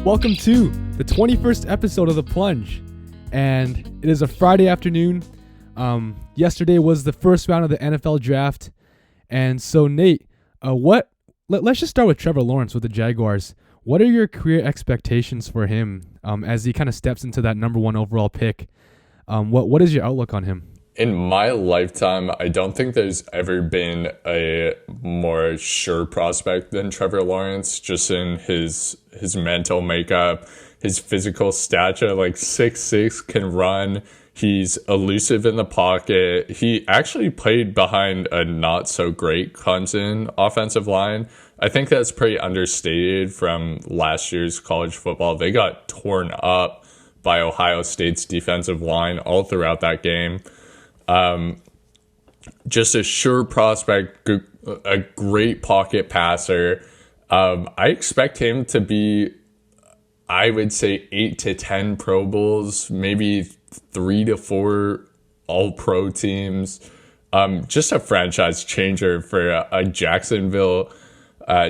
Welcome to the 21st episode of The Plunge, and it is a Friday afternoon. Yesterday was the first round of the NFL draft, and so Nate, let's just start with Trevor Lawrence with the Jaguars. What are your career expectations for him as he kind of steps into that number one overall pick? What is your outlook on him? In my lifetime, I don't think there's ever been a more sure prospect than Trevor Lawrence, just in his mental makeup, his physical stature, like 6'6", can run. He's elusive in the pocket. He actually played behind a not so great Clemson offensive line. I think that's pretty understated from last year's college football. They got torn up by Ohio State's defensive line all throughout that game. Just a sure prospect, a great pocket passer. I expect him to be, I would say, 8 to 10 Pro Bowls, maybe 3 to 4 All-Pro teams. Just a franchise changer for a Jacksonville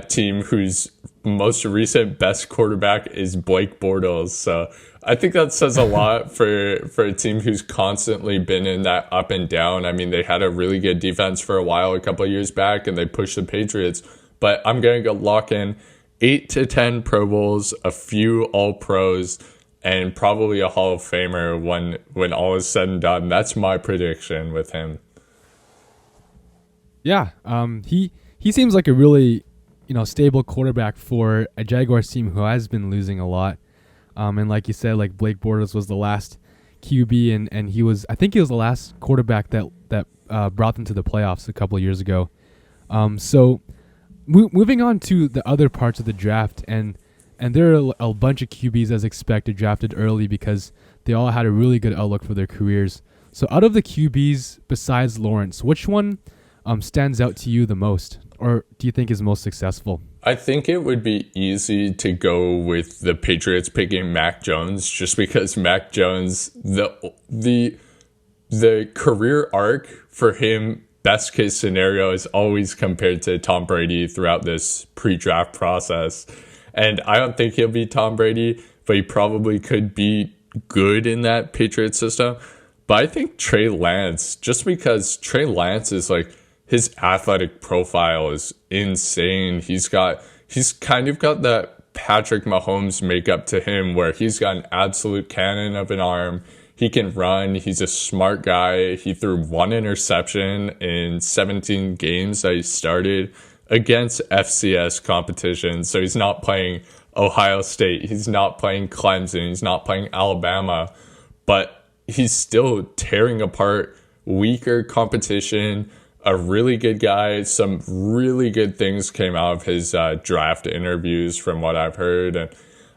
team whose most recent best quarterback is Blake Bortles. So I think that says a lot for a team who's constantly been in that up and down. I mean, they had a really good defense for a while, a couple of years back, and they pushed the Patriots. But I'm going to go lock in 8 to 10 Pro Bowls, a few All-Pros, and probably a Hall of Famer when all is said and done. That's my prediction with him. Yeah, he seems like a really stable quarterback for a Jaguars team who has been losing a lot. And like you said, like Blake Bortles was the last QB, and I think he was the last quarterback that brought them to the playoffs a couple of years ago. So moving on to the other parts of the draft, and there are a bunch of QBs as expected drafted early because they all had a really good outlook for their careers. So out of the QBs besides Lawrence, which one stands out to you the most, or do you think is most successful? I think it would be easy to go with the Patriots picking Mac Jones, just because Mac Jones, the career arc for him, best case scenario, is always compared to Tom Brady throughout this pre-draft process. And I don't think he'll be Tom Brady, but he probably could be good in that Patriot system. But I think Trey Lance, just because Trey Lance is like, his athletic profile is insane. He's kind of got that Patrick Mahomes makeup to him, where he's got an absolute cannon of an arm. He can run. He's a smart guy. He threw 1 interception in 17 games that he started against FCS competition. So he's not playing Ohio State. He's not playing Clemson. He's not playing Alabama. But he's still tearing apart weaker competition. A really good guy. Some really good things came out of his draft interviews from what I've heard. And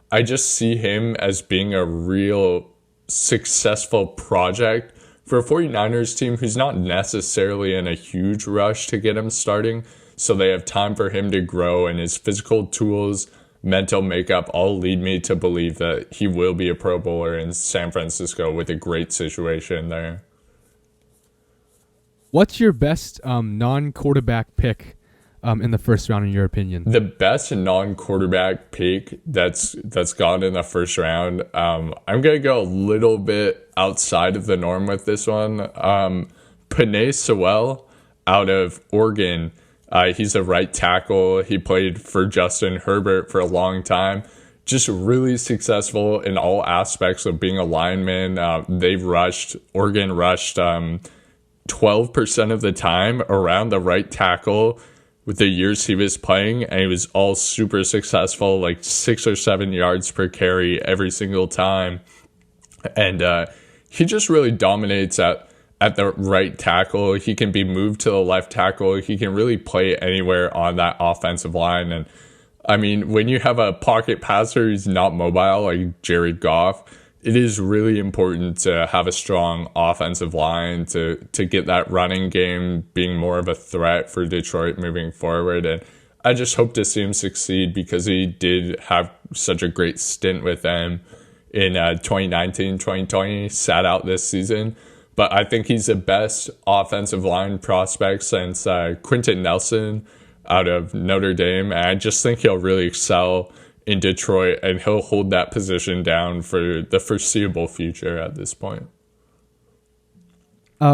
I just see him as being a real successful project for a 49ers team who's not necessarily in a huge rush to get him starting. So they have time for him to grow, and his physical tools, mental makeup all lead me to believe that he will be a Pro Bowler in San Francisco with a great situation there. What's your best non-quarterback pick in the first round, in your opinion? The best non-quarterback pick that's gone in the first round, I'm going to go a little bit outside of the norm with this one. Penei Sewell out of Oregon. He's a right tackle. He played for Justin Herbert for a long time. Just really successful in all aspects of being a lineman. Oregon rushed 12% of the time around the right tackle with the years he was playing, and he was all super successful, like 6 or 7 yards per carry every single time. And he just really dominates at the right tackle. He can be moved to the left tackle. He can really play anywhere on that offensive line. And I mean, when you have a pocket passer who's not mobile like Jared Goff, it is really important to have a strong offensive line to get that running game being more of a threat for Detroit moving forward. And I just hope to see him succeed, because he did have such a great stint with them in 2019, 2020, sat out this season. But I think he's the best offensive line prospect since Quentin Nelson out of Notre Dame. And I just think he'll really excel in Detroit, and he'll hold that position down for the foreseeable future at this point.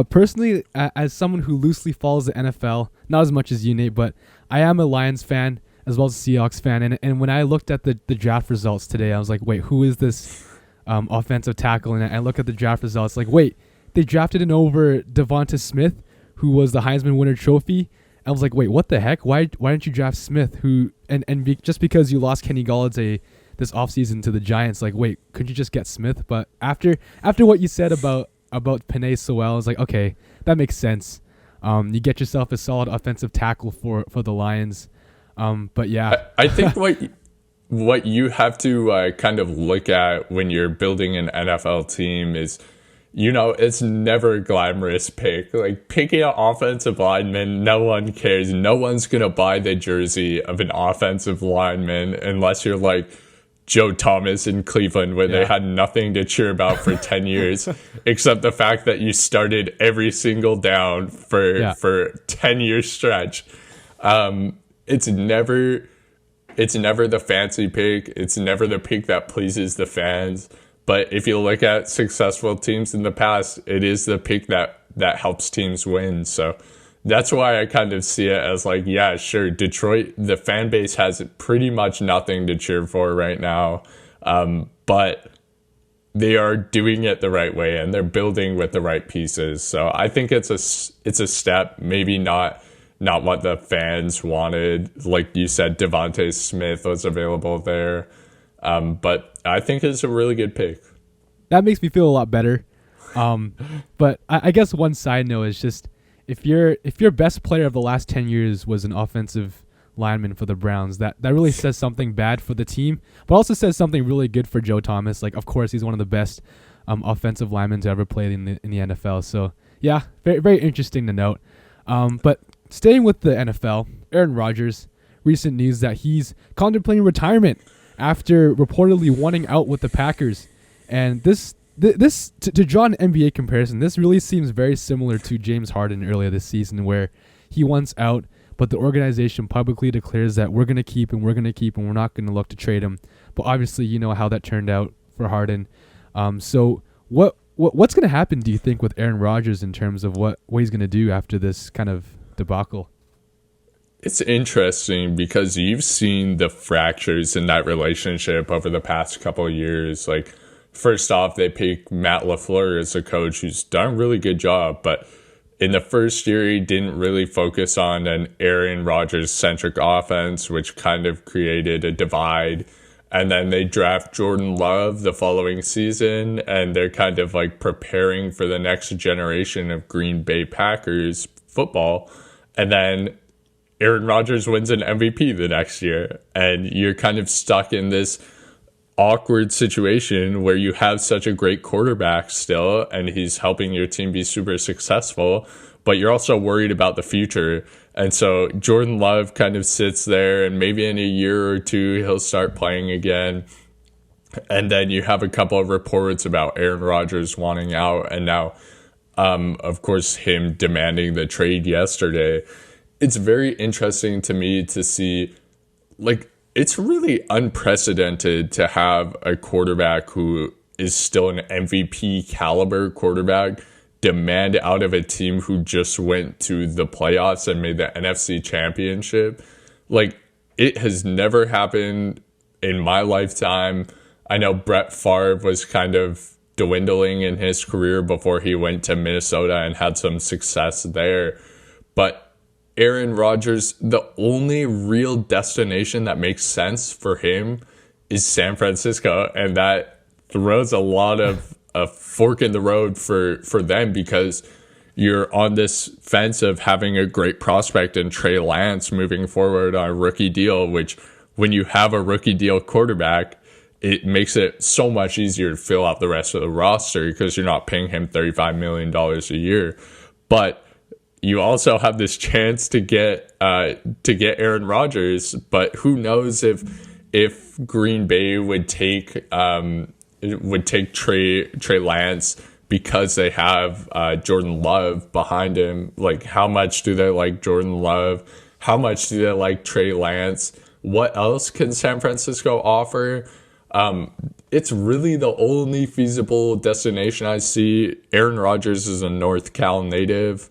Personally, as someone who loosely follows the NFL, not as much as you, Nate, but I am a Lions fan as well as a Seahawks fan. And when I looked at the draft results today, I was like, wait, who is this offensive tackle? And I look at the draft results, like, wait, they drafted in over Devonta Smith, who was the Heisman winner trophy. I was like, wait, what the heck? Why didn't you draft Smith? Just because you lost Kenny Golladay this offseason to the Giants, like, wait, couldn't you just get Smith? But after what you said about Penei Sewell, I was like, okay, that makes sense. You get yourself a solid offensive tackle for the Lions. But yeah, I think what you have to kind of look at when you're building an NFL team is, it's never a glamorous pick. Like, picking an offensive lineman, no one cares. No one's going to buy the jersey of an offensive lineman unless you're like Joe Thomas in Cleveland, where they had nothing to cheer about for 10 years, except the fact that you started every single down for 10-year stretch. It's never the fancy pick. It's never the pick that pleases the fans. But if you look at successful teams in the past, it is the pick that helps teams win. So that's why I kind of see it as like, yeah, sure, Detroit, the fan base has pretty much nothing to cheer for right now. But they are doing it the right way, and they're building with the right pieces. So I think it's a step, maybe not what the fans wanted. Like you said, Devonta Smith was available there. But I think it's a really good pick. That makes me feel a lot better. But I guess one side note is just, if your best player of the last 10 years was an offensive lineman for the Browns, that really says something bad for the team, but also says something really good for Joe Thomas. Like, of course, he's one of the best offensive linemen to ever play in the NFL. So yeah, very, very interesting to note. But staying with the NFL, Aaron Rodgers, recent news that he's contemplating retirement after reportedly wanting out with the Packers. And this to draw an NBA comparison, this really seems very similar to James Harden earlier this season, where he wants out, but the organization publicly declares that we're going to keep him, and we're not going to look to trade him. But obviously, you know how that turned out for Harden. So what's going to happen, do you think, with Aaron Rodgers in terms of what he's going to do after this kind of debacle? It's interesting because you've seen the fractures in that relationship over the past couple of years. Like, first off, they picked Matt LaFleur as a coach who's done a really good job, but in the first year, he didn't really focus on an Aaron Rodgers-centric offense, which kind of created a divide. And then they draft Jordan Love the following season, and they're kind of like preparing for the next generation of Green Bay Packers football. And then Aaron Rodgers wins an MVP the next year, and you're kind of stuck in this awkward situation where you have such a great quarterback still, and he's helping your team be super successful, but you're also worried about the future. And so Jordan Love kind of sits there, and maybe in a year or two, he'll start playing again. And then you have a couple of reports about Aaron Rodgers wanting out, and now, of course, him demanding the trade yesterday. It's very interesting to me to see, like, it's really unprecedented to have a quarterback who is still an MVP caliber quarterback demand out of a team who just went to the playoffs and made the NFC Championship. Like, it has never happened in my lifetime. I know Brett Favre was kind of dwindling in his career before he went to Minnesota and had some success there. But Aaron Rodgers, the only real destination that makes sense for him is San Francisco, and that throws a lot of a fork in the road for them, because you're on this fence of having a great prospect in Trey Lance moving forward on a rookie deal, which when you have a rookie deal quarterback, it makes it so much easier to fill out the rest of the roster because you're not paying him $35 million a year. But you also have this chance to get Aaron Rodgers, but who knows if Green Bay would take Trey Lance because they have Jordan Love behind him. Like, how much do they like Jordan Love? How much do they like Trey Lance? what else can San Francisco offer? It's really the only feasible destination I see. Aaron Rodgers is a North Cal native.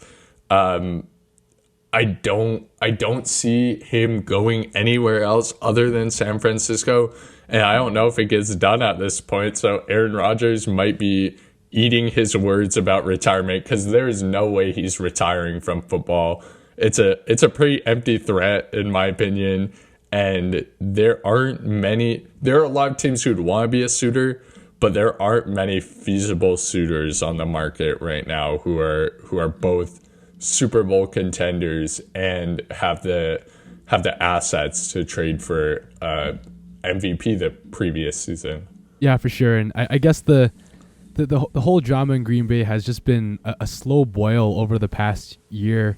I don't see him going anywhere else other than San Francisco. And I don't know if it gets done at this point. So Aaron Rodgers might be eating his words about retirement, because there is no way he's retiring from football. It's a pretty empty threat, in my opinion. And there are a lot of teams who'd want to be a suitor, but there aren't many feasible suitors on the market right now who are both Super Bowl contenders and have the assets to trade for MVP the previous season. Yeah, for sure. And I guess the whole drama in Green Bay has just been a slow boil over the past year,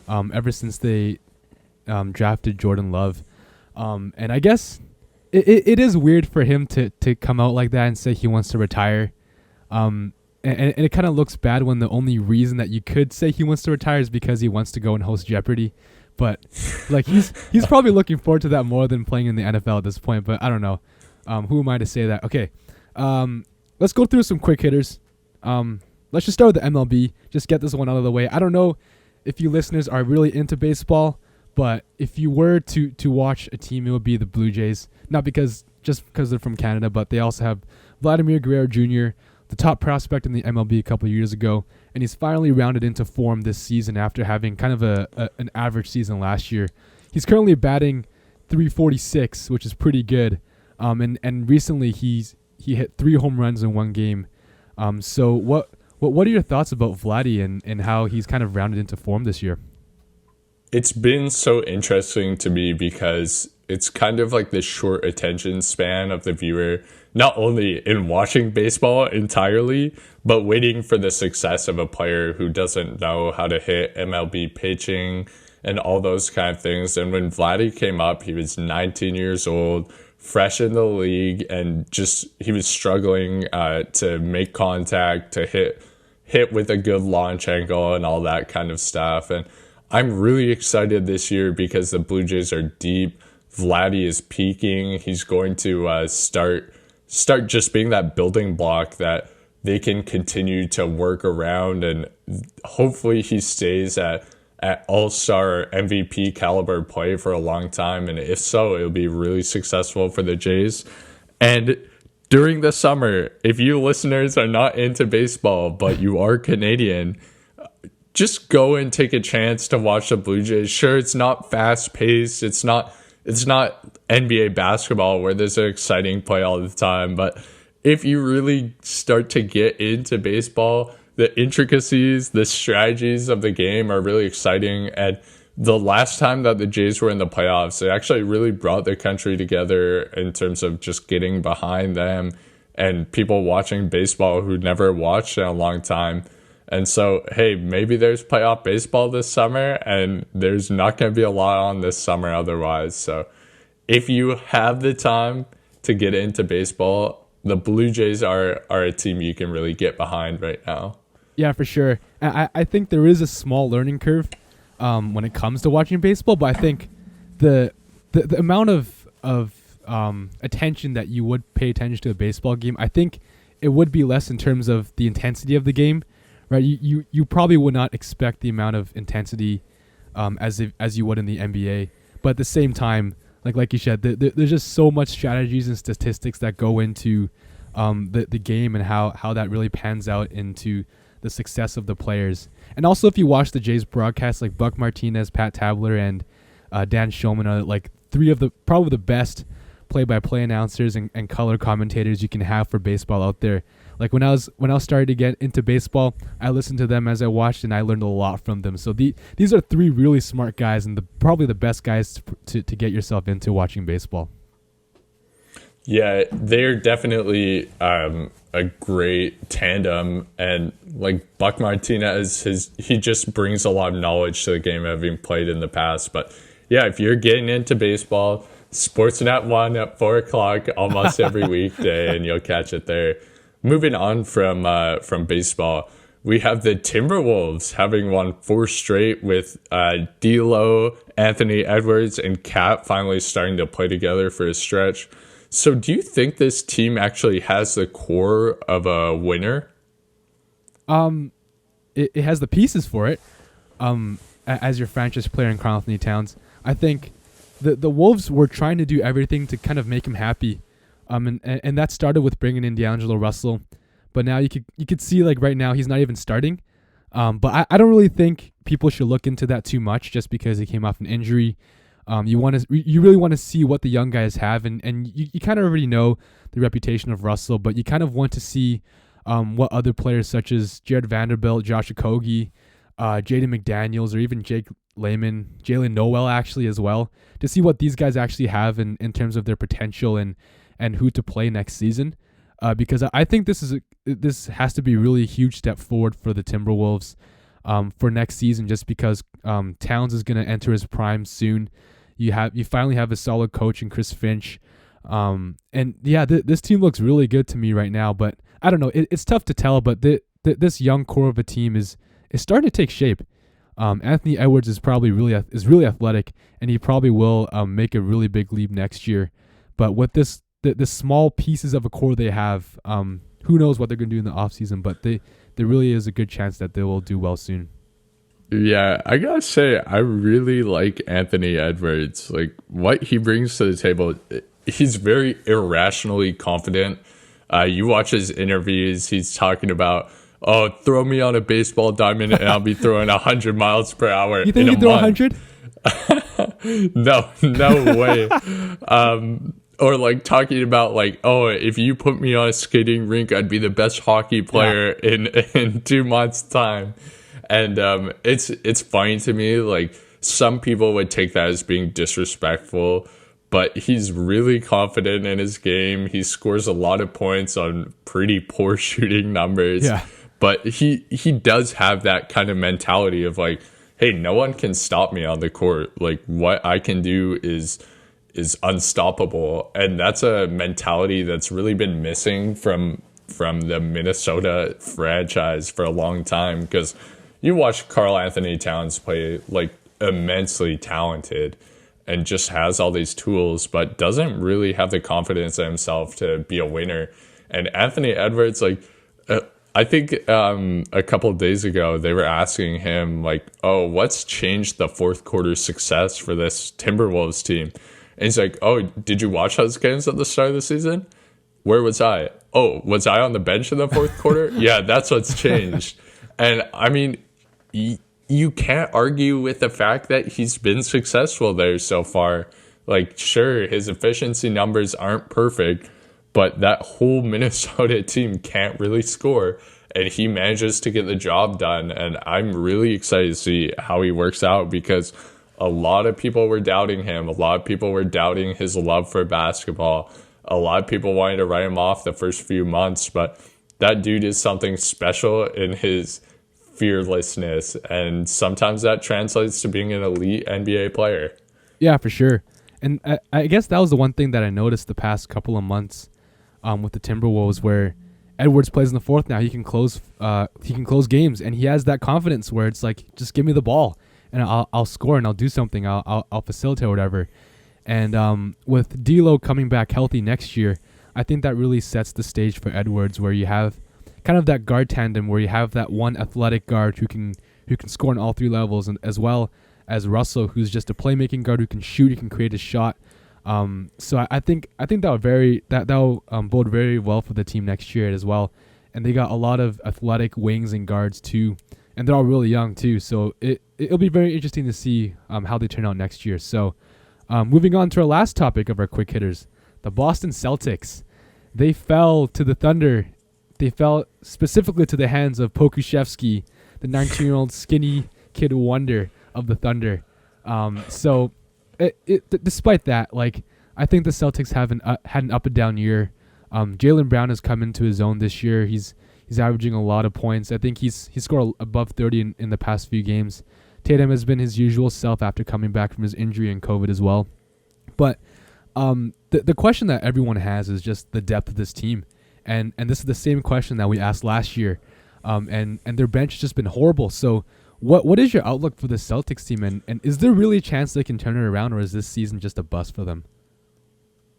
ever since they drafted Jordan Love. And I guess it is weird for him to come out like that and say he wants to retire. And it kind of looks bad when the only reason that you could say he wants to retire is because he wants to go and host Jeopardy. But like he's probably looking forward to that more than playing in the NFL at this point. But I don't know. Who am I to say that? Okay. Let's go through some quick hitters. Let's just start with the MLB. Just get this one out of the way. I don't know if you listeners are really into baseball, but if you were to watch a team, it would be the Blue Jays. Not because they're from Canada, but they also have Vladimir Guerrero Jr., the top prospect in the MLB a couple of years ago, and he's finally rounded into form this season after having kind of an average season last year. He's currently batting .346, which is pretty good. And recently he hit 3 home runs in one game. So what are your thoughts about Vladdy and how he's kind of rounded into form this year? It's been so interesting to me because it's kind of like the short attention span of the viewer, not only in watching baseball entirely, but waiting for the success of a player who doesn't know how to hit MLB pitching and all those kind of things. And when Vladdy came up, he was 19 years old, fresh in the league, and just he was struggling to make contact, to hit with a good launch angle and all that kind of stuff. And I'm really excited this year because the Blue Jays are deep. Vladdy is peaking. He's going to start just being that building block that they can continue to work around, and hopefully he stays at all-star MVP caliber play for a long time. And if so, it'll be really successful for the Jays. And during the summer, if you listeners are not into baseball, but you are Canadian, just go and take a chance to watch the Blue Jays. Sure, it's not fast-paced. It's not NBA basketball where there's an exciting play all the time. But if you really start to get into baseball, the intricacies, the strategies of the game are really exciting. And the last time that the Jays were in the playoffs, it actually really brought the country together in terms of just getting behind them and people watching baseball who never watched in a long time. And so, hey, maybe there's playoff baseball this summer, and there's not going to be a lot on this summer otherwise. So if you have the time to get into baseball, the Blue Jays are a team you can really get behind right now. Yeah, for sure. I think there is a small learning curve when it comes to watching baseball, but I think the amount of attention that you would pay attention to a baseball game, I think it would be less in terms of the intensity of the game. Right, you probably would not expect the amount of intensity as you would in the NBA, but at the same time, like you said, there's just so much strategies and statistics that go into the game and how that really pans out into the success of the players. And also, if you watch the Jays broadcast, like Buck Martinez, Pat Tabler, and Dan Shulman are like three of the probably the best play-by-play announcers and color commentators you can have for baseball out there. Like when I was starting to get into baseball, I listened to them as I watched, and I learned a lot from them. So these are 3 really smart guys, and probably the best guys to get yourself into watching baseball. Yeah, they're definitely a great tandem, and like Buck Martinez, he just brings a lot of knowledge to the game, having played in the past. But yeah, if you're getting into baseball, Sportsnet 1 at 4 o'clock almost every weekday, and you'll catch it there. Moving on from baseball, we have the Timberwolves having won 4 straight with D'Lo, Anthony Edwards, and Cat finally starting to play together for a stretch. So do you think this team actually has the core of a winner? It has the pieces for it. As your franchise player in Karl Anthony Towns, I think the Wolves were trying to do everything to kind of make him happy. And that started with bringing in D'Angelo Russell, but now you could see like right now he's not even starting. But I don't really think people should look into that too much just because he came off an injury. You really want to see what the young guys have, and you kind of already know the reputation of Russell, but you kind of want to see what other players such as Jared Vanderbilt, Josh Okogie, Jaden McDaniels, or even Jake Layman, Jalen Noel actually as well, to see what these guys actually have in terms of their potential and who to play next season. Because I think this has to be really a huge step forward for the Timberwolves for next season, just because Towns is going to enter his prime soon. You finally have a solid coach in Chris Finch. And yeah, this team looks really good to me right now, but I don't know. It's tough to tell, but this young core of a team is starting to take shape. Anthony Edwards is probably really athletic, and he probably will make a really big leap next year. But with the small pieces of a core they have, who knows what they're going to do in the offseason, but there really is a good chance that they will do well soon. Yeah, I gotta say, I really like Anthony Edwards. Like, what he brings to the table, he's very irrationally confident. You watch his interviews, he's talking about, oh, throw me on a baseball diamond and I'll be throwing 100 miles per hour. You think you can throw 100? No way. Or like talking about like, oh, if you put me on a skating rink, I'd be the best hockey player in 2 months' time. And it's funny to me. Like, some people would take that as being disrespectful, but he's really confident in his game. He scores a lot of points on pretty poor shooting numbers. Yeah. But he does have that kind of mentality of like, hey, no one can stop me on the court. Like, what I can do is unstoppable. And that's a mentality that's really been missing from the Minnesota franchise for a long time, because you watch Karl Anthony Towns play, like, immensely talented and just has all these tools, but doesn't really have the confidence in himself to be a winner. And Anthony Edwards, like, I think a couple of days ago, they were asking him, like, oh, what's changed the fourth quarter success for this Timberwolves team? And he's like, oh, did you watch those games at the start of the season? Where was I? Oh, was I on the bench in the fourth quarter? Yeah, that's what's changed. And I mean, you can't argue with the fact that he's been successful there so far. Like, sure, his efficiency numbers aren't perfect, but that whole Minnesota team can't really score, and he manages to get the job done. And I'm really excited to see how he works out, because a lot of people were doubting him. A lot of people were doubting his love for basketball. A lot of people wanted to write him off the first few months, but that dude is something special in his fearlessness, and sometimes that translates to being an elite NBA player. Yeah, for sure. And I guess that was the one thing that I noticed the past couple of months with the Timberwolves, where Edwards plays in the fourth now. He can close games, and he has that confidence where it's like, just give me the ball and I'll score and I'll do something. I'll facilitate or whatever. And with D'Lo coming back healthy next year, I think that really sets the stage for Edwards, where you have kind of that guard tandem where you have that one athletic guard who can score on all three levels, and as well as Russell, who's just a playmaking guard who can shoot, he can create a shot. So I think that'll bode very well for the team next year as well. And they got a lot of athletic wings and guards too, and they're all really young too. So it'll be very interesting to see how they turn out next year. So moving on to our last topic of our quick hitters, the Boston Celtics. They fell to the Thunder. They fell specifically to the hands of Pokusevski, the 19-year-old skinny kid wonder of the Thunder. So despite that, like, I think the Celtics had an up and down year. Jaylen Brown has come into his own this year. He's averaging a lot of points. I think he's scored above 30 in the past few games. Tatum has been his usual self after coming back from his injury and COVID as well. But the question that everyone has is just the depth of this team. And this is the same question that we asked last year. and their bench has just been horrible. So what is your outlook for the Celtics team, and is there really a chance they can turn it around, or is this season just a bust for them?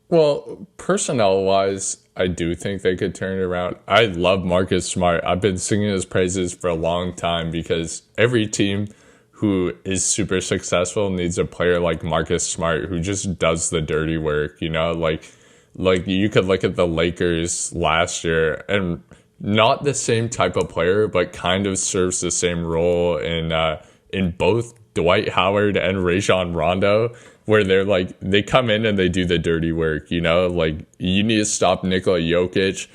Well, personnel-wise, I do think they could turn it around. I love Marcus Smart. I've been singing his praises for a long time because every team who is super successful needs a player like Marcus Smart who just does the dirty work, like you could look at the Lakers last year and not the same type of player, but kind of serves the same role in both Dwight Howard and Rajon Rondo, where they come in and they do the dirty work, like you need to stop Nikola Jokic.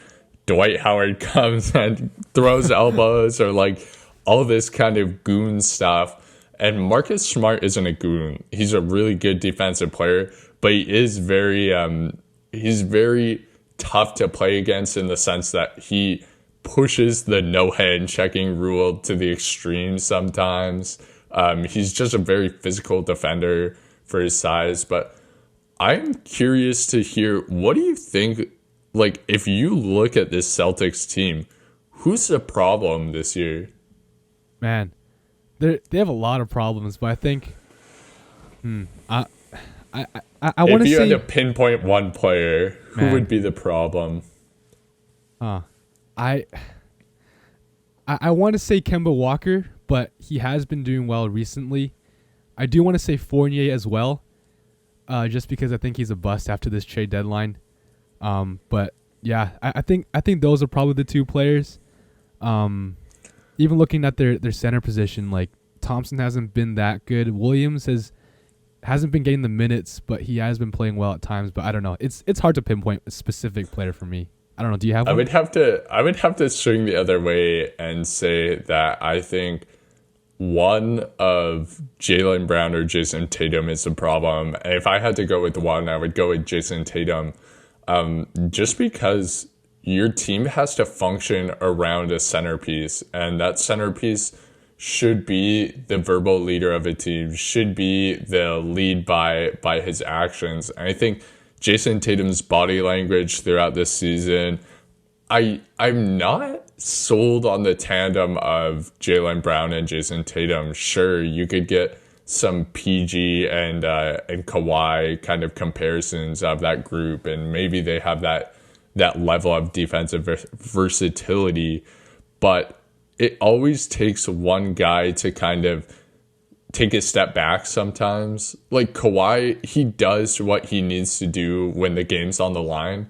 Dwight Howard comes and throws elbows or like all this kind of goon stuff. And Marcus Smart isn't a goon. He's a really good defensive player, but he is he's very tough to play against in the sense that he pushes the no hand checking rule to the extreme sometimes. He's just a very physical defender for his size, but I'm curious to hear, what do you think, like if you look at this Celtics team, who's the problem this year? Man, they have a lot of problems, but I think I want to say, if you say, had to pinpoint one player, who would be the problem? I want to say Kemba Walker, but he has been doing well recently. I do want to say Fournier as well, just because I think he's a bust after this trade deadline. But yeah, I think those are probably the two players. Even looking at their center position, like Thompson hasn't been that good. Williams hasn't been getting the minutes, but he has been playing well at times. But I don't know. It's hard to pinpoint a specific player for me. I don't know. Do you have one? I would have to swing the other way and say that I think one of Jaylen Brown or Jason Tatum is the problem. And if I had to go with one, I would go with Jason Tatum. Just because your team has to function around a centerpiece, and that centerpiece should be the verbal leader of a team, should be the lead by his actions. And I think Jason Tatum's body language throughout this season, I'm not sold on the tandem of Jaylen Brown and Jason Tatum. Sure, you could get some PG and Kawhi kind of comparisons of that group, and maybe they have that level of defensive versatility, but it always takes one guy to kind of take a step back sometimes. Like Kawhi, he does what he needs to do when the game's on the line.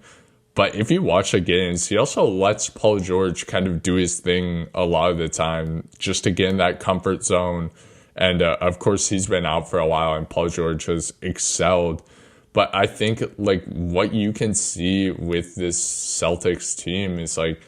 But if you watch the games, he also lets Paul George kind of do his thing a lot of the time just to get in that comfort zone. And of course, he's been out for a while and Paul George has excelled. But I think like what you can see with this Celtics team is like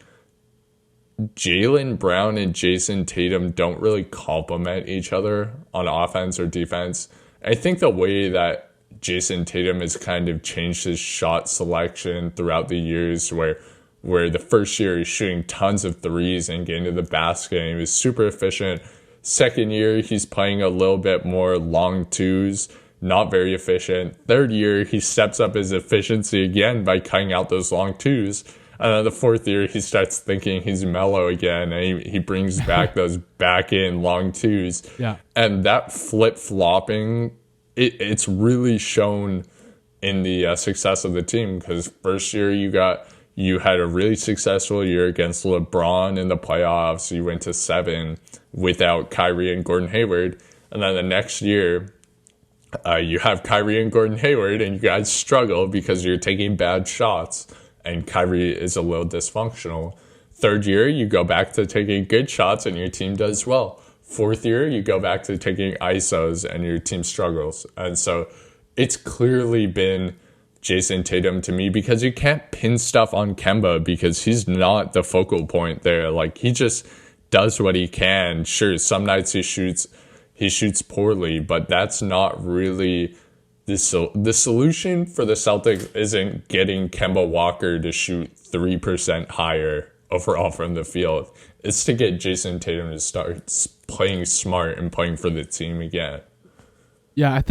Jaylen Brown and Jason Tatum don't really complement each other on offense or defense. I think the way that Jason Tatum has kind of changed his shot selection throughout the years, where the first year he's shooting tons of threes and getting to the basket and he was super efficient. Second year, he's playing a little bit more long twos, not very efficient. Third year, he steps up his efficiency again by cutting out those long twos. And then the fourth year, he starts thinking he's mellow again, and he brings back those back-in long twos. Yeah. And that flip-flopping, it's really shown in the success of the team, because first year you had a really successful year against LeBron in the playoffs. You went to 7 without Kyrie and Gordon Hayward. And then the next year, you have Kyrie and Gordon Hayward, and you guys struggle because you're taking bad shots. And Kyrie is a little dysfunctional. Third year, you go back to taking good shots and your team does well. Fourth year, you go back to taking ISOs and your team struggles. And so it's clearly been Jason Tatum to me, because you can't pin stuff on Kemba because he's not the focal point there. Like, he just does what he can. Sure, some nights he shoots poorly, but that's not really the solution for the Celtics. Isn't getting Kemba Walker to shoot 3% higher overall from the field. It's to get Jason Tatum to start playing smart and playing for the team again. Yeah,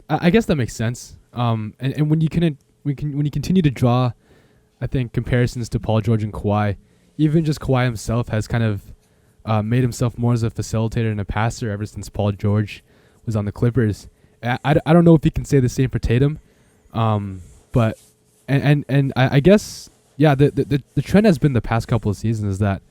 I guess that makes sense. And when you continue to draw, I think, comparisons to Paul George and Kawhi, even just Kawhi himself has kind of made himself more as a facilitator and a passer ever since Paul George was on the Clippers. I don't know if you can say the same for Tatum, but I guess the trend has been the past couple of seasons is that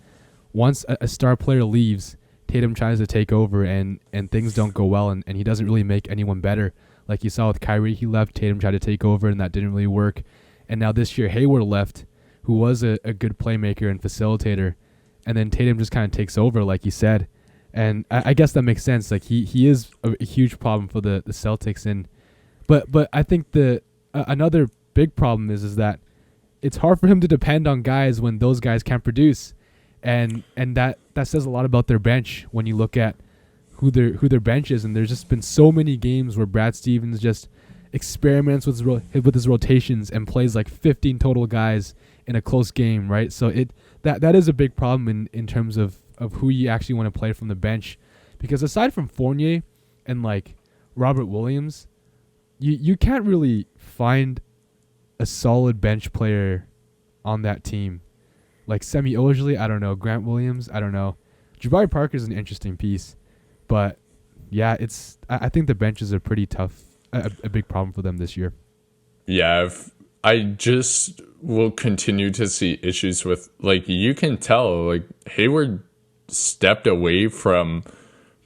once a star player leaves, Tatum tries to take over and things don't go well and he doesn't really make anyone better. Like you saw with Kyrie, he left, Tatum tried to take over and that didn't really work. And now this year Hayward left, who was a good playmaker and facilitator, and then Tatum just kind of takes over, like you said. And I guess that makes sense. Like he is a huge problem for the Celtics, but I think the another big problem is that it's hard for him to depend on guys when those guys can't produce, and that says a lot about their bench when you look at who their bench is. And there's just been so many games where Brad Stevens just experiments with his rotations and plays like 15 total guys in a close game, right? So that is a big problem in terms of who you actually want to play from the bench, because aside from Fournier and like Robert Williams, you can't really find a solid bench player on that team. Like Semi Ojeleye, I don't know. Grant Williams, I don't know. Jabari Parker's an interesting piece, but yeah, I think the benches are pretty tough, a big problem for them this year. Yeah, I just will continue to see issues with, like, you can tell, like, Hayward stepped away from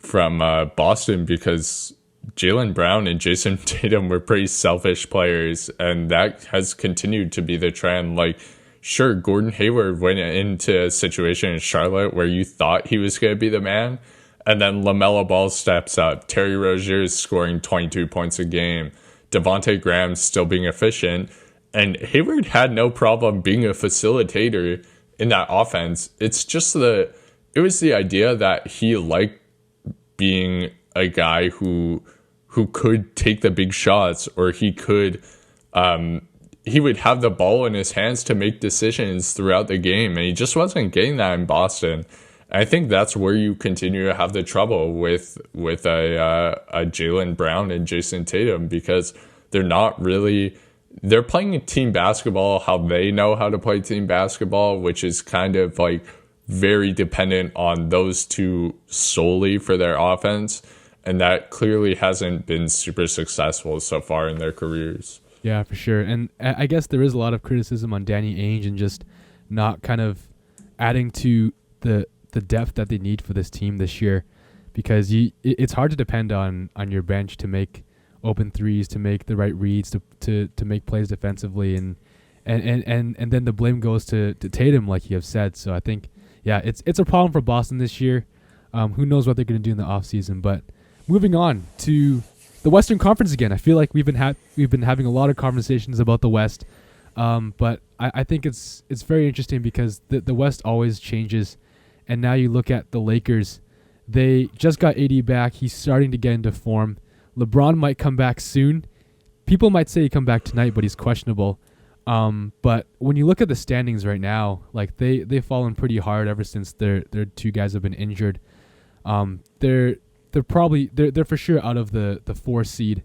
Boston because Jaylen Brown and Jason Tatum were pretty selfish players, and that has continued to be the trend. Like, sure, Gordon Hayward went into a situation in Charlotte where you thought he was going to be the man, and then LaMelo Ball steps up. Terry Rozier is scoring 22 points a game. Devontae Graham still being efficient, and Hayward had no problem being a facilitator in that offense. It's just it was the idea that he liked being a guy who could take the big shots, or he would have the ball in his hands to make decisions throughout the game, and he just wasn't getting that in Boston. I think that's where you continue to have the trouble with a Jaylen Brown and Jason Tatum, because they're playing team basketball how they know how to play team basketball, which is kind of like very dependent on those two solely for their offense. And that clearly hasn't been super successful so far in their careers. Yeah, for sure. And I guess there is a lot of criticism on Danny Ainge and just not kind of adding to the depth that they need for this team this year, because it's hard to depend on your bench to make open threes, to make the right reads, to make plays defensively, and then the blame goes to Tatum, like you have said. So I think, yeah, it's a problem for Boston this year. Who knows what they're going to do in the offseason. But moving on to the Western Conference again, I feel like we've been having a lot of conversations about the West, but I think it's very interesting because the West always changes. And now you look at the Lakers, they just got AD back. He's starting to get into form. LeBron might come back soon. People might say he come back tonight, but he's questionable. But when you look at the standings right now, like they've fallen pretty hard ever since their two guys have been injured. They're for sure out of the 4 seed.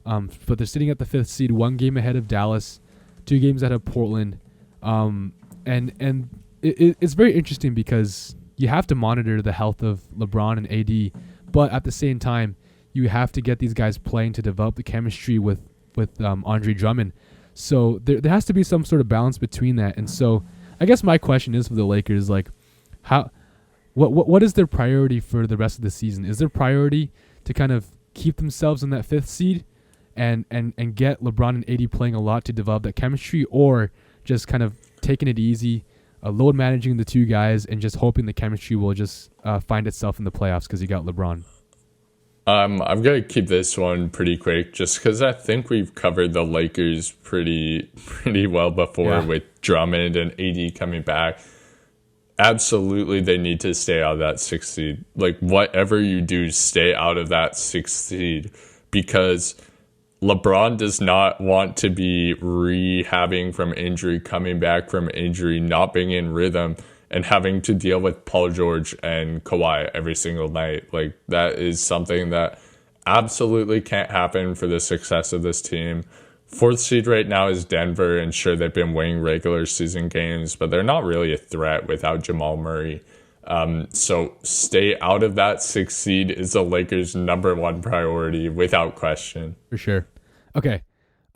But they're sitting at the 5th seed, 1 game ahead of Dallas, 2 games ahead of Portland. And it's very interesting because you have to monitor the health of LeBron and AD, but at the same time, you have to get these guys playing to develop the chemistry with Andre Drummond. So there has to be some sort of balance between that. And so I guess my question is for the Lakers, like, what is their priority for the rest of the season? Is their priority to kind of keep themselves in that 5th seed and get LeBron and AD playing a lot to develop that chemistry, or just kind of taking it easy, load managing the two guys, and just hoping the chemistry will just find itself in the playoffs because you got LeBron? I'm going to keep this one pretty quick just because I think we've covered the Lakers pretty well before, with Drummond and AD coming back. Absolutely, they need to stay out of that 6th seed. Like, whatever you do, stay out of that 6th seed, because LeBron does not want to be rehabbing from injury, coming back from injury, not being in rhythm, and having to deal with Paul George and Kawhi every single night. Like, that is something that absolutely can't happen for the success of this team. Fourth seed right now is Denver, and sure, they've been winning regular season games, but they're not really a threat without Jamal Murray. So stay out of that sixth seed is the Lakers' number one priority without question. For sure. Okay.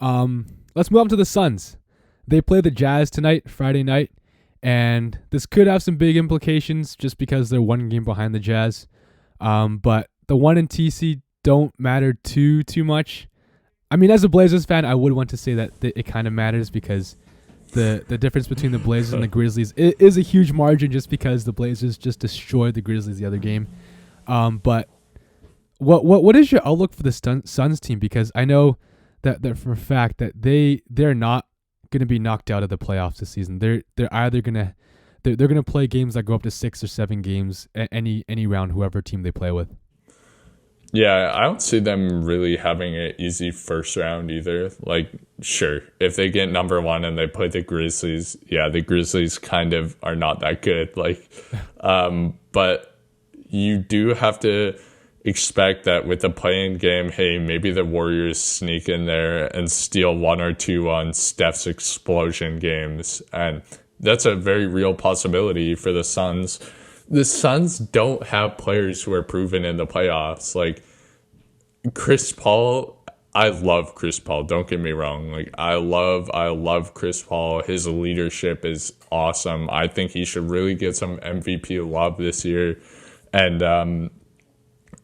Let's move on to the Suns. They play the Jazz tonight, Friday night, and this could have some big implications just because they're one game behind the Jazz. But the 1 and TC don't matter too much. I mean, as a Blazers fan, I would want to say that it kind of matters because the difference between the Blazers and the Grizzlies is a huge margin just because the Blazers just destroyed the Grizzlies the other game. But what is your outlook for the Suns team? Because I know that for a fact that they're not going to be knocked out of the playoffs this season. They're either gonna they're gonna play games that go up to 6 or 7 games any round, whoever team they play with. Yeah, I don't see them really having an easy first round either. Like, sure, if they get number one and they play the Grizzlies, yeah, the Grizzlies kind of are not that good. Like, but you do have to expect that with the playing game, hey, maybe the Warriors sneak in there and steal 1 or 2 on Steph's explosion games. And that's a very real possibility for the Suns. The Suns don't have players who are proven in the playoffs. Like Chris Paul, I love Chris Paul. Don't get me wrong. Like I love Chris Paul. His leadership is awesome. I think he should really get some MVP love this year. And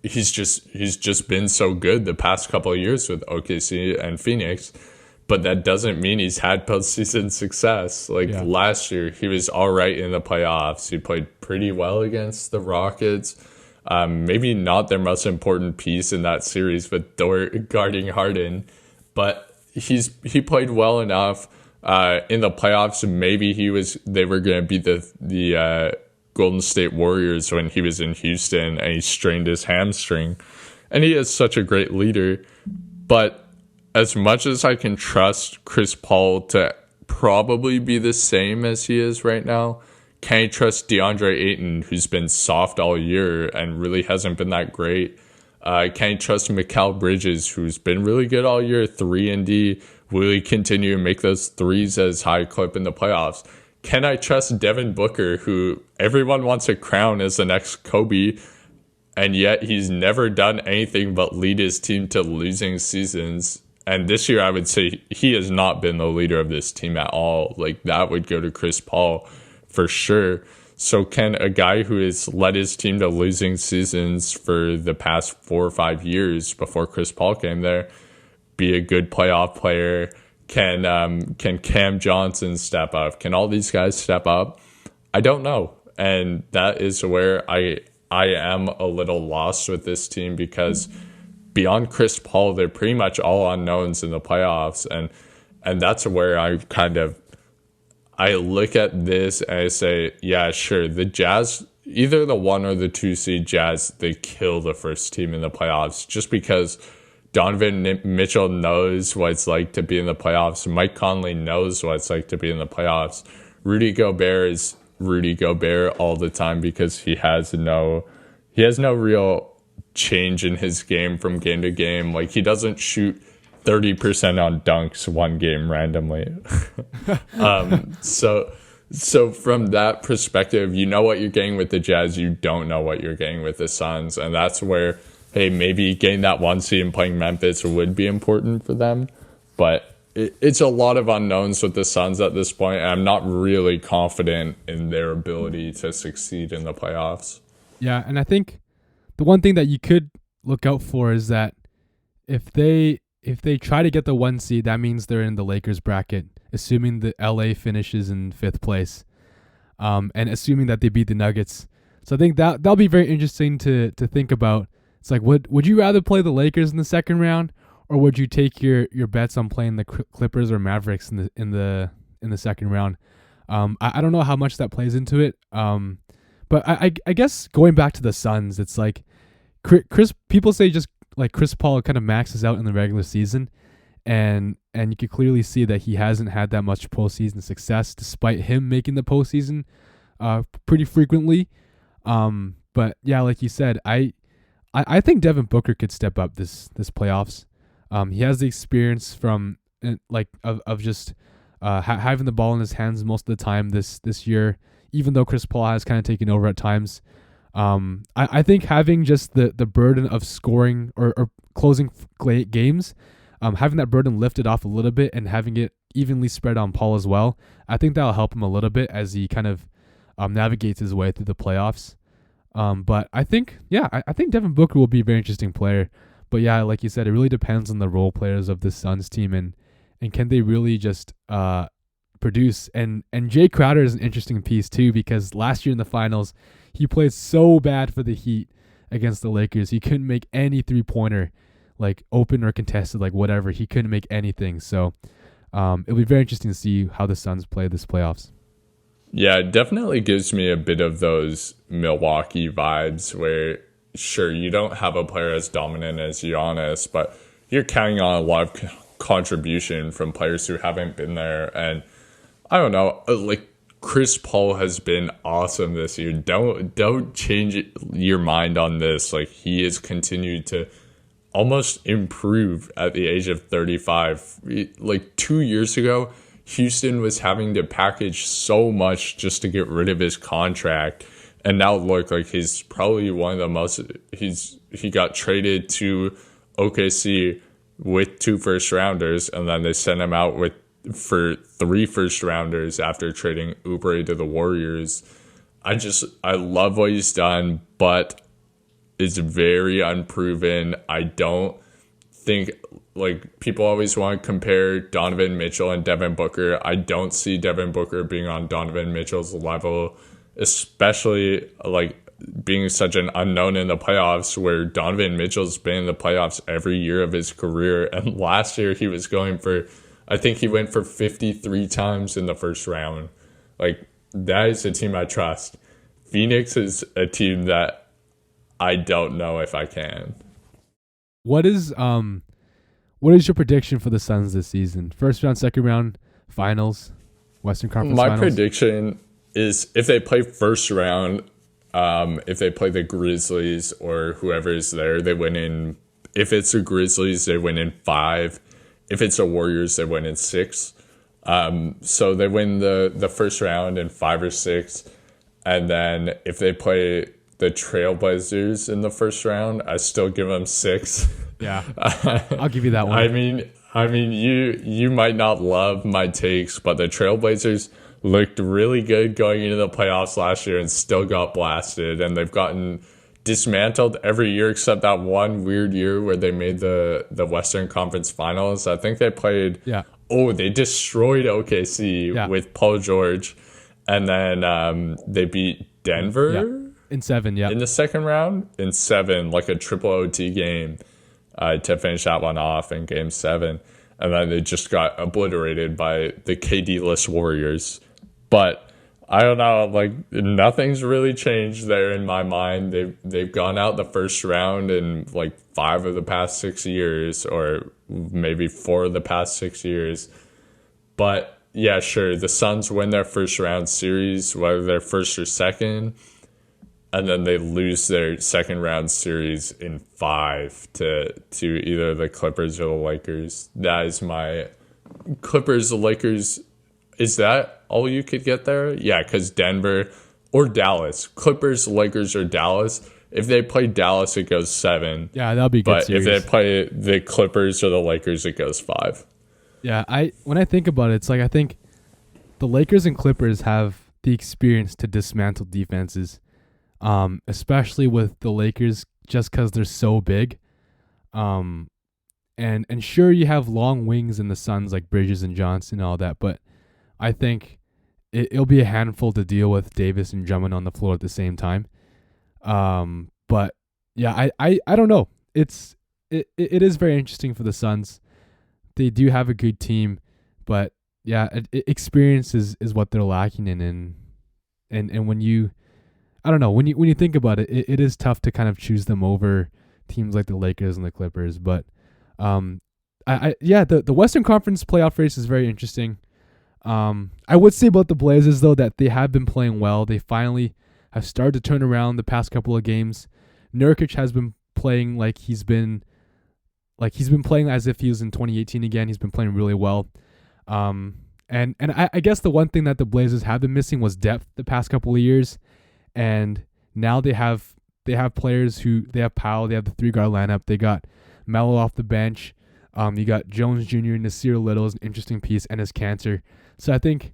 he's just been so good the past couple of years with OKC and Phoenix. But that doesn't mean he's had postseason success. Last year, he was all right in the playoffs. He played pretty well against the Rockets. Maybe not their most important piece in that series with Dort guarding Harden. But he played well enough in the playoffs. Maybe they were going to beat the Golden State Warriors when he was in Houston and he strained his hamstring. And he is such a great leader. But as much as I can trust Chris Paul to probably be the same as he is right now, can I trust DeAndre Ayton, who's been soft all year and really hasn't been that great? Can I trust Mikal Bridges, who's been really good all year, 3-and-D, will he continue to make those threes as high clip in the playoffs? Can I trust Devin Booker, who everyone wants to crown as the next Kobe, and yet he's never done anything but lead his team to losing seasons? And this year, I would say he has not been the leader of this team at all. Like, that would go to Chris Paul for sure. So can a guy who has led his team to losing seasons for the past 4 or 5 years before Chris Paul came there be a good playoff player? Can Cam Johnson step up? Can all these guys step up? I don't know. And that is where I am a little lost with this team because beyond Chris Paul, they're pretty much all unknowns in the playoffs. And that's where I look at this and I say, yeah, sure, the Jazz, either the 1 or the 2 seed Jazz, they kill the first team in the playoffs just because Donovan Mitchell knows what it's like to be in the playoffs. Mike Conley knows what it's like to be in the playoffs. Rudy Gobert is Rudy Gobert all the time because he has no real change in his game from game to game. Like, he doesn't shoot 30% on dunks one game randomly. So from that perspective, you know what you're getting with the Jazz, you don't know what you're getting with the Suns, and that's where, hey, maybe getting that 1 seed and playing Memphis would be important for them, but it's a lot of unknowns with the Suns at this point, and I'm not really confident in their ability to succeed in the playoffs. Yeah, and I think the one thing that you could look out for is that if they try to get the 1 seed, that means they're in the Lakers bracket, assuming the LA finishes in 5th place, and assuming that they beat the Nuggets. So I think that'll be very interesting to think about. It's like, would you rather play the Lakers in the second round, or would you take your bets on playing the Clippers or Mavericks in the second round? I don't know how much that plays into it. But I guess going back to the Suns, it's like people say just like Chris Paul kind of maxes out in the regular season, and you can clearly see that he hasn't had that much postseason success despite him making the postseason pretty frequently. But yeah, like you said, I think Devin Booker could step up this playoffs. He has the experience from of just having the ball in his hands most of the time this year, even though Chris Paul has kind of taken over at times. I think having just the burden of scoring or closing games, having that burden lifted off a little bit and having it evenly spread on Paul as well, I think that'll help him a little bit as he kind of navigates his way through the playoffs. But I think Devin Booker will be a very interesting player. But yeah, like you said, it really depends on the role players of the Suns team and can they really just produce. And Jay Crowder is an interesting piece too, because last year in the finals, he played so bad for the Heat against the Lakers. He couldn't make any 3-pointer, like open or contested, like whatever. He couldn't make anything. So it'll be very interesting to see how the Suns play this playoffs. Yeah, it definitely gives me a bit of those Milwaukee vibes where, sure, you don't have a player as dominant as Giannis, but you're counting on a lot of contribution from players who haven't been there. And I don't know, like Chris Paul has been awesome this year. Don't change your mind on this. Like, he has continued to almost improve at the age of 35. Like 2 years ago, Houston was having to package so much just to get rid of his contract. And now look, like he's probably one of the most, he got traded to OKC with 2 first rounders, and then they sent him out for 3 first rounders after trading Oubre to the Warriors. I love what he's done, but it's very unproven. I don't think, like, people always want to compare Donovan Mitchell and Devin Booker. I don't see Devin Booker being on Donovan Mitchell's level, especially like being such an unknown in the playoffs, where Donovan Mitchell's been in the playoffs every year of his career. And last year he was I think he went for 53 times in the first round. Like, that is a team I trust. Phoenix is a team that I don't know if I can. What is your prediction for the Suns this season? First round, second round, finals, Western Conference finals? My prediction is if they play first round, if they play the Grizzlies or whoever is there, they win in. If it's the Grizzlies, they win in 5. If it's the Warriors, they win in 6. So they win the first round in 5 or 6. And then if they play the Trailblazers in the first round, I still give them 6. Yeah, I'll give you that one. I mean, you might not love my takes, but the Trailblazers looked really good going into the playoffs last year and still got blasted. And they've gotten dismantled every year except that one weird year where they made the Western Conference Finals. I think they played. Yeah. Oh, they destroyed OKC with Paul George, and then they beat Denver in 7. Yeah, in the second round in 7, like a triple OT game to finish that one off in Game 7, and then they just got obliterated by the KD-less Warriors. But I don't know, like, nothing's really changed there in my mind. They've gone out the first round in like 5 of the past 6 years, or maybe 4 of the past 6 years. But yeah, sure, the Suns win their first round series, whether they're first or second, and then they lose their second round series in 5 to either the Clippers or the Lakers. That is my Clippers, the Lakers. Is that all you could get there? Yeah, because Denver or Dallas. Clippers, Lakers, or Dallas. If they play Dallas, it goes 7. Yeah, that'll be a good series. If they play the Clippers or the Lakers, it goes 5. Yeah, when I think about it, it's like I think the Lakers and Clippers have the experience to dismantle defenses, especially with the Lakers just because they're so big. And sure, you have long wings in the Suns like Bridges and Johnson and all that, but I think it'll be a handful to deal with Davis and Drummond on the floor at the same time. But yeah, I don't know. It is very interesting for the Suns. They do have a good team, but yeah, experience is what they're lacking in. And when you, I don't know, when you think about it, it is tough to kind of choose them over teams like the Lakers and the Clippers. But the Western Conference playoff race is very interesting. I would say about the Blazers, though, that they have been playing well. They finally have started to turn around the past couple of games. Nurkic has been playing like he's been like he's been playing as if he was in 2018 again. He's been playing really well. And I guess the one thing that the Blazers have been missing was depth the past couple of years, and now they have players who they have Powell, they have the 3-guard lineup, they got Melo off the bench, you got Jones Jr. and Nasir Little is an interesting piece, and his cancer. So I think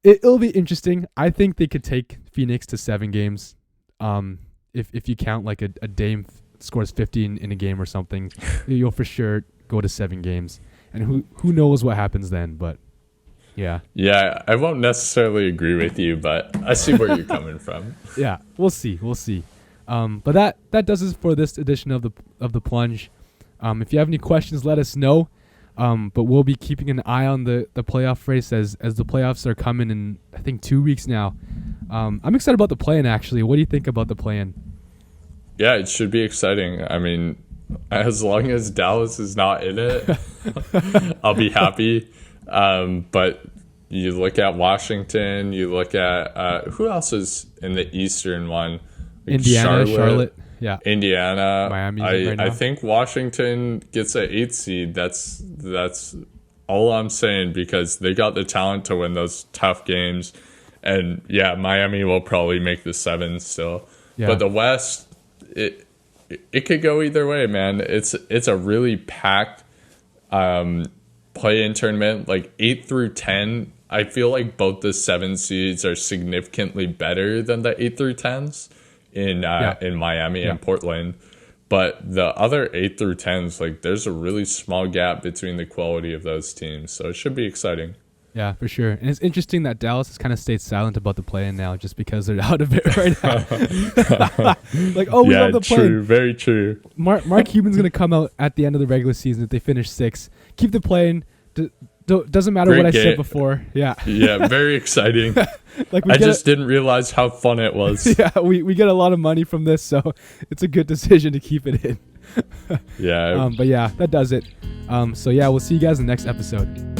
it'll be interesting. I think they could take Phoenix to 7 games. If you count like a Dame scores 50 in a game or something, you'll for sure go to 7 games, and who knows what happens then, but. Yeah, I won't necessarily agree with you, but I see where you're coming from. Yeah, we'll see. But that does it for this edition of the Plunge. If you have any questions, let us know. But we'll be keeping an eye on the playoff race as the playoffs are coming in, I think, 2 weeks now. I'm excited about the play-in, actually. What do you think about the play-in? Yeah, it should be exciting. I mean, as long as Dallas is not in it, I'll be happy. But you look at Washington, you look at who else is in the Eastern one? Like Indiana, Charlotte, yeah, Indiana, Miami. I think Washington gets an 8 seed. That's all I'm saying, because they got the talent to win those tough games, and yeah, Miami will probably make the 7 still. Yeah. But the West, it could go either way, man. It's a really packed play-in tournament, like 8 through 10. I feel like both the 7 seeds are significantly better than the 8 through 10s in Miami and Portland. But the other 8 through 10s, like there's a really small gap between the quality of those teams. So it should be exciting. Yeah, for sure. And it's interesting that Dallas has kind of stayed silent about the play-in now just because they're out of it right now. Like, oh, we love the play-in. True, very true. Mark Cuban's going to come out at the end of the regular season if they finish 6th. Keep the play-in. Doesn't matter what I said before. Yeah. Yeah, very exciting. I just didn't realize how fun it was. Yeah, we get a lot of money from this, so it's a good decision to keep it in. Yeah. But yeah, that does it. So yeah, we'll see you guys in the next episode.